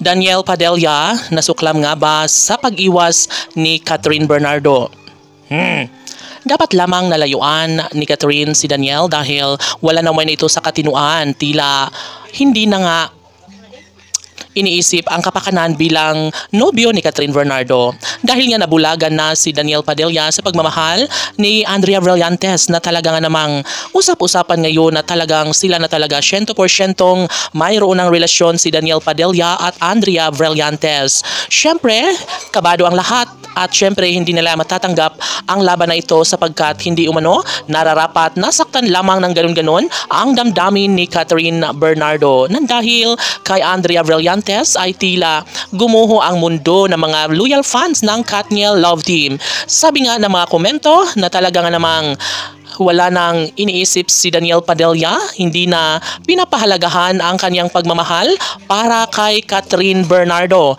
Daniel Padilla, nasuklam nga ba sa pag-iwas ni Catherine Bernardo? Dapat lamang nalayuan ni Catherine si Daniel dahil wala naman ito sa katinuan. Tila hindi na nga iniisip ang kapakanan bilang nobyo ni Catherine Bernardo. Dahil nga nabulagan na si Daniel Padilla sa pagmamahal ni Andrea Brillantes na talaga nga namang usap-usapan ngayon na talagang sila na talaga 100% mayroon ng relasyon si Daniel Padilla at Andrea Brillantes. Syempre, kabado ang lahat at syempre hindi nila matatanggap ang laban na ito sapagkat hindi umano nararapat nasaktan lamang ng ganun-ganon ang damdamin ni Catherine Bernardo. Nang dahil kay Andrea Brillantes ay tila gumuho ang mundo ng mga loyal fans ng Katniel Love Team. Sabi nga ng mga komento na talaga nga namang wala nang iniisip si Daniel Padilla, hindi na pinapahalagahan ang kanyang pagmamahal para kay Catherine Bernardo.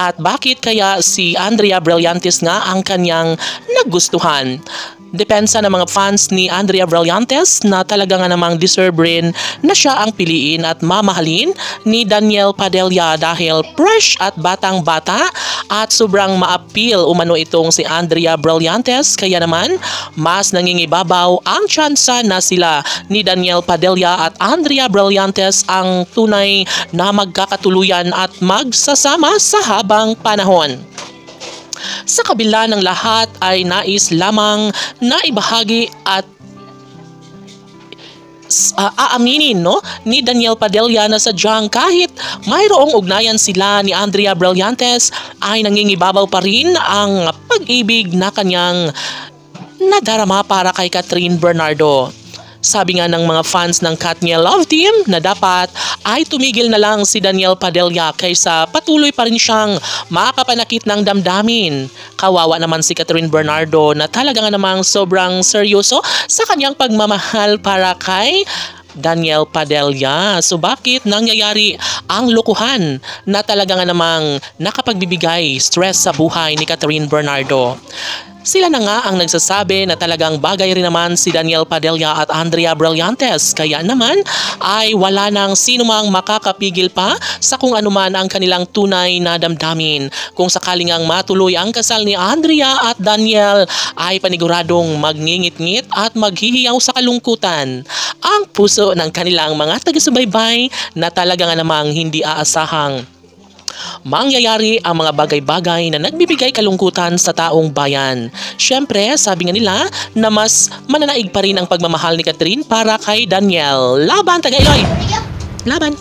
At bakit kaya si Andrea Brillantes nga ang kanyang nagustuhan? Depensa ng mga fans ni Andrea Brillantes na talaga nga namang deserve rin na siya ang piliin at mamahalin ni Daniel Padilla dahil fresh at batang-bata at sobrang ma-appeal umano itong si Andrea Brillantes, kaya naman mas nangingibabaw ang tsansa na sila ni Daniel Padilla at Andrea Brillantes ang tunay na magkakatuluyan at magsasama sa habang panahon. Sa kabila ng lahat ay nais lamang na ibahagi at aaminin ni Daniel Padilla na sadyang kahit mayroong ugnayan sila ni Andrea Brillantes ay nangingibabaw pa rin ang pag-ibig na kanyang nadarama para kay Catherine Bernardo. Sabi nga ng mga fans ng Katniel Love Team na dapat ay tumigil na lang si Daniel Padilla kaysa patuloy pa rin siyang makapanakit ng damdamin. Kawawa naman si Catherine Bernardo na talaga nga namang sobrang seryoso sa kanyang pagmamahal para kay Daniel Padilla. So bakit nangyayari ang lokohan na talaga nga namang nakapagbibigay stress sa buhay ni Catherine Bernardo? Sila na nga ang nagsasabi na talagang bagay rin naman si Daniel Padilla at Andrea Brillantes, kaya naman ay wala nang sino mang makakapigil pa sa kung anuman ang kanilang tunay na damdamin. Kung sakaling ang matuloy ang kasal ni Andrea at Daniel ay paniguradong magngingit-ngit at maghihiyaw sa kalungkutan ang puso ng kanilang mga taga-subaybay na talaga nga namang hindi aasahang mangyayari ang mga bagay-bagay na nagbibigay kalungkutan sa taong bayan. Syempre, sabi nga nila na mas mananaig pa rin ang pagmamahal ni Catherine para kay Daniel. Laban, Taga-Iloy! Laban!